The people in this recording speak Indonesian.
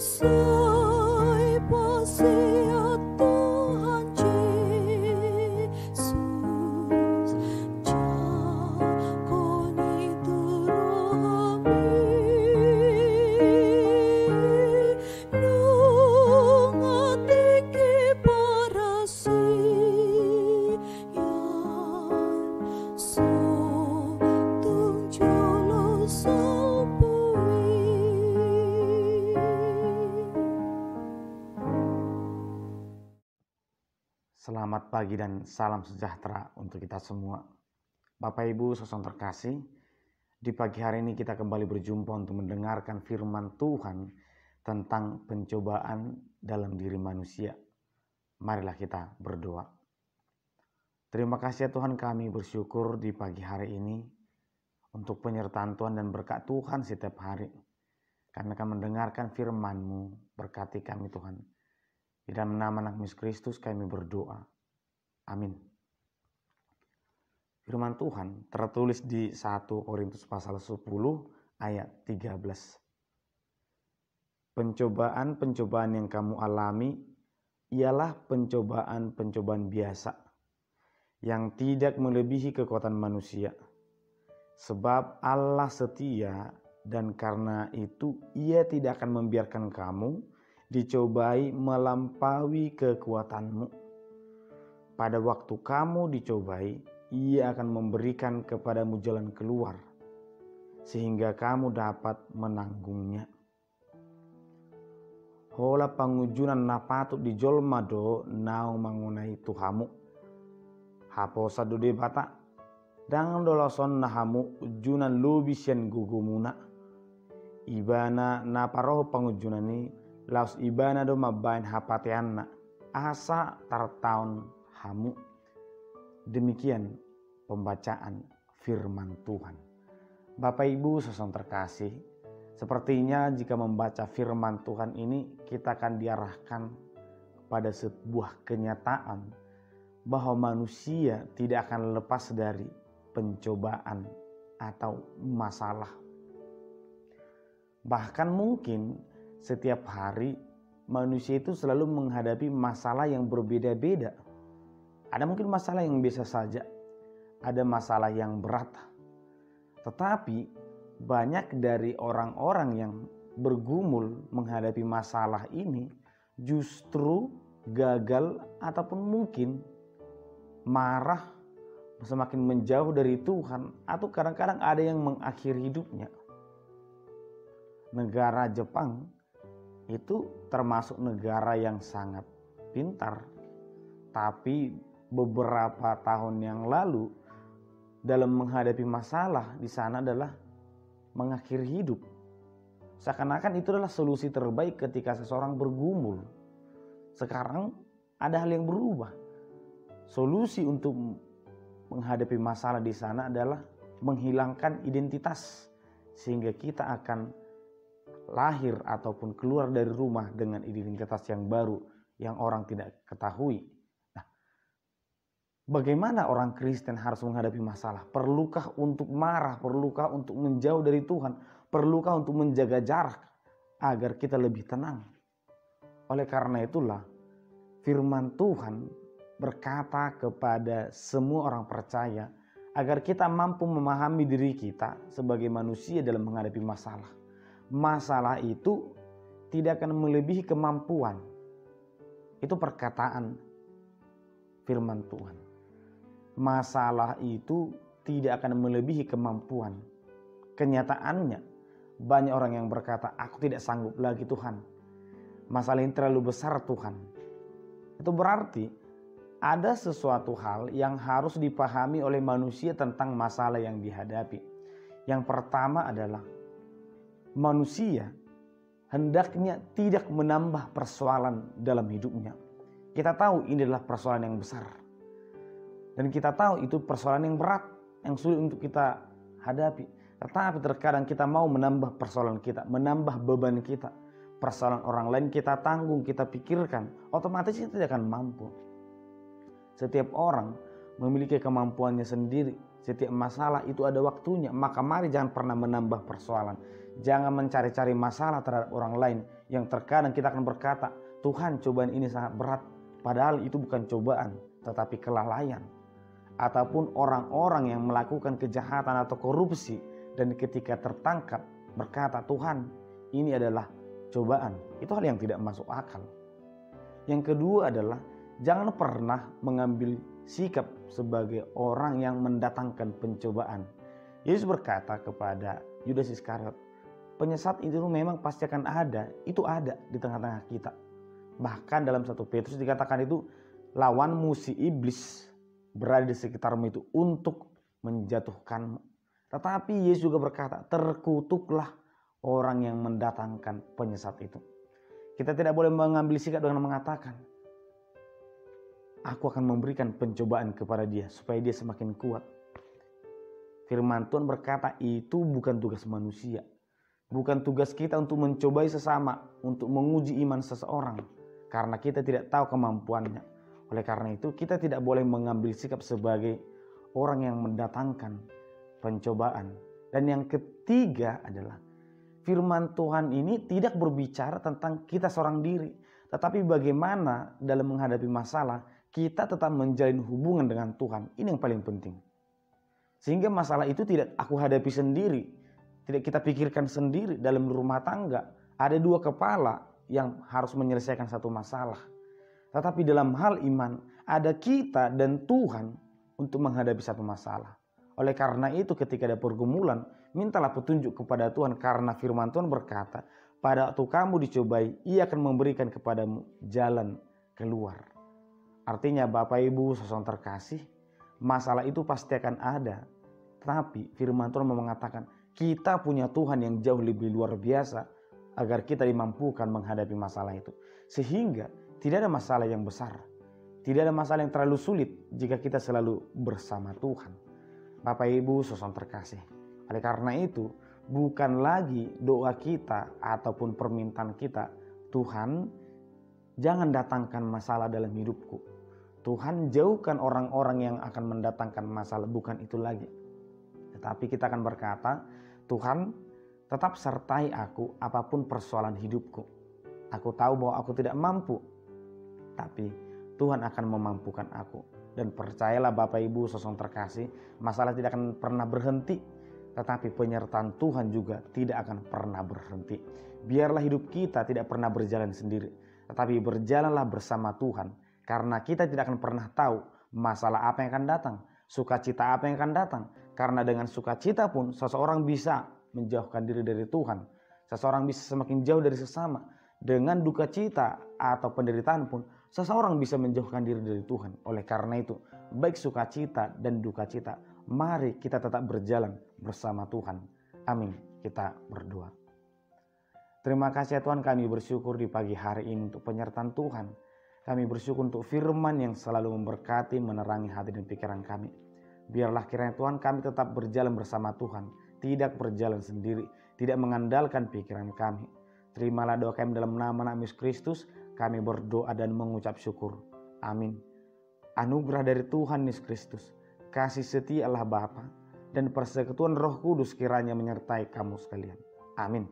Soy pasea Tuhan Yesus, jakoni turami, nung atiki parasi, yan so tung jolo salpui. Selamat pagi dan salam sejahtera untuk kita semua. Bapak Ibu saudara terkasih, di pagi hari ini kita kembali berjumpa untuk mendengarkan firman Tuhan tentang pencobaan dalam diri manusia. Marilah kita berdoa. Terima kasih ya Tuhan, kami bersyukur di pagi hari ini untuk penyertaan Tuhan dan berkat Tuhan setiap hari. Kami akan mendengarkan firman-Mu, berkati kami Tuhan. Di dalam nama Anak Yesus Kristus kami berdoa. Amin. Firman Tuhan tertulis di 1 Korintus pasal 10 ayat 13. Pencobaan-pencobaan yang kamu alami ialah pencobaan-pencobaan biasa yang tidak melebihi kekuatan manusia. Sebab Allah setia dan karena itu Ia tidak akan membiarkan kamu dicobai melampaui kekuatanmu. Pada waktu kamu dicobai, Ia akan memberikan kepadamu jalan keluar, sehingga kamu dapat menanggungnya. Hola pangujunan na patut di jolma do nau mangunai tuhamu. Haposa do de bata, dangan dolason nahamu ujunan lubisyan gugumuna. Ibana na paroho pangujunani laus ibana do mabain hapateanna asa tartaun hamu. Demikian pembacaan firman Tuhan. Bapak Ibu saudara terkasih, sepertinya jika membaca firman Tuhan ini kita akan diarahkan kepada sebuah kenyataan bahwa manusia tidak akan lepas dari pencobaan atau masalah. Bahkan mungkin setiap hari manusia itu selalu menghadapi masalah yang berbeda-beda. Ada mungkin masalah yang biasa saja, ada masalah yang berat. Tetapi banyak dari orang-orang yang bergumul menghadapi masalah ini justru gagal ataupun mungkin marah, semakin menjauh dari Tuhan, atau kadang-kadang ada yang mengakhiri hidupnya. Negara Jepang itu termasuk negara yang sangat pintar, tapi beberapa tahun yang lalu dalam menghadapi masalah di sana adalah mengakhiri hidup. Seakan-akan itu adalah solusi terbaik ketika seseorang bergumul. Sekarang ada hal yang berubah. Solusi untuk menghadapi masalah di sana adalah menghilangkan identitas, sehingga kita akan lahir ataupun keluar dari rumah dengan identitas yang baru yang orang tidak ketahui. Nah, bagaimana orang Kristen harus menghadapi masalah? Perlukah untuk marah? Perlukah untuk menjauh dari Tuhan? Perlukah untuk menjaga jarak agar kita lebih tenang? Oleh karena itulah firman Tuhan berkata kepada semua orang percaya agar kita mampu memahami diri kita sebagai manusia dalam menghadapi masalah. Masalah itu tidak akan melebihi kemampuan. Itu perkataan firman Tuhan. Masalah itu tidak akan melebihi kemampuan. Kenyataannya banyak orang yang berkata, aku tidak sanggup lagi Tuhan. Masalah ini terlalu besar Tuhan. Itu berarti ada sesuatu hal yang harus dipahami oleh manusia tentang masalah yang dihadapi. Yang pertama adalah manusia hendaknya tidak menambah persoalan dalam hidupnya. Kita tahu ini adalah persoalan yang besar. Dan kita tahu itu persoalan yang berat, yang sulit untuk kita hadapi. Tetapi terkadang kita mau menambah persoalan kita, menambah beban kita. Persoalan orang lain kita tanggung, kita pikirkan. Otomatis kita tidak akan mampu. Setiap orang memiliki kemampuannya sendiri. Setiap masalah itu ada waktunya. Maka mari jangan pernah menambah persoalan. Jangan mencari-cari masalah terhadap orang lain yang terkadang kita akan berkata, Tuhan, cobaan ini sangat berat. Padahal itu bukan cobaan, tetapi kelalaian. Ataupun orang-orang yang melakukan kejahatan atau korupsi dan ketika tertangkap berkata, Tuhan, ini adalah cobaan. Itu hal yang tidak masuk akal. Yang kedua adalah jangan pernah mengambil sikap sebagai orang yang mendatangkan pencobaan. Yesus berkata kepada Yudas Iskariot, penyesat itu memang pasti akan ada. Itu ada di tengah-tengah kita. Bahkan dalam 1 Petrus dikatakan itu lawanmu si iblis berada di sekitarmu itu untuk menjatuhkanmu. Tetapi Yesus juga berkata, terkutuklah orang yang mendatangkan penyesat itu. Kita tidak boleh mengambil sikap dengan mengatakan, aku akan memberikan pencobaan kepada dia supaya dia semakin kuat. Firman Tuhan berkata itu bukan tugas manusia. Bukan tugas kita untuk mencobai sesama, untuk menguji iman seseorang. Karena kita tidak tahu kemampuannya. Oleh karena itu kita tidak boleh mengambil sikap sebagai orang yang mendatangkan pencobaan. Dan yang ketiga adalah firman Tuhan ini tidak berbicara tentang kita seorang diri. Tetapi bagaimana dalam menghadapi masalah kita tetap menjalin hubungan dengan Tuhan. Ini yang paling penting. Sehingga masalah itu tidak aku hadapi sendiri. Tidak kita pikirkan sendiri. Dalam rumah tangga ada dua kepala yang harus menyelesaikan satu masalah. Tetapi dalam hal iman ada kita dan Tuhan untuk menghadapi satu masalah. Oleh karena itu ketika ada pergumulan, mintalah petunjuk kepada Tuhan karena firman Tuhan berkata, pada waktu kamu dicobai, Ia akan memberikan kepadamu jalan keluar. Artinya Bapak Ibu saudara terkasih, masalah itu pasti akan ada. Tapi firman Tuhan mengatakan, kita punya Tuhan yang jauh lebih luar biasa agar kita dimampukan menghadapi masalah itu. Sehingga tidak ada masalah yang besar. Tidak ada masalah yang terlalu sulit jika kita selalu bersama Tuhan. Bapak Ibu saudara terkasih. Oleh karena itu bukan lagi doa kita ataupun permintaan kita, Tuhan jangan datangkan masalah dalam hidupku. Tuhan jauhkan orang-orang yang akan mendatangkan masalah. Bukan itu lagi. Tetapi kita akan berkata, Tuhan tetap sertai aku apapun persoalan hidupku. Aku tahu bahwa aku tidak mampu. Tapi Tuhan akan memampukan aku. Dan percayalah Bapak Ibu saudara terkasih, masalah tidak akan pernah berhenti. Tetapi penyertaan Tuhan juga tidak akan pernah berhenti. Biarlah hidup kita tidak pernah berjalan sendiri. Tetapi berjalanlah bersama Tuhan. Karena kita tidak akan pernah tahu masalah apa yang akan datang. Sukacita apa yang akan datang. Karena dengan sukacita pun seseorang bisa menjauhkan diri dari Tuhan. Seseorang bisa semakin jauh dari sesama. Dengan duka cita atau penderitaan pun seseorang bisa menjauhkan diri dari Tuhan. Oleh karena itu, baik sukacita dan duka cita, mari kita tetap berjalan bersama Tuhan. Amin. Kita berdoa. Terima kasih ya Tuhan, kami bersyukur di pagi hari ini untuk penyertaan Tuhan. Kami bersyukur untuk firman yang selalu memberkati, menerangi hati dan pikiran kami. Biarlah kiranya Tuhan kami tetap berjalan bersama Tuhan. Tidak berjalan sendiri, tidak mengandalkan pikiran kami. Terimalah doa kami dalam nama Yesus Kristus. Kami berdoa dan mengucap syukur. Amin. Anugerah dari Tuhan Yesus Kristus, kasih setia Allah Bapa, dan persekutuan Roh Kudus kiranya menyertai kamu sekalian. Amin.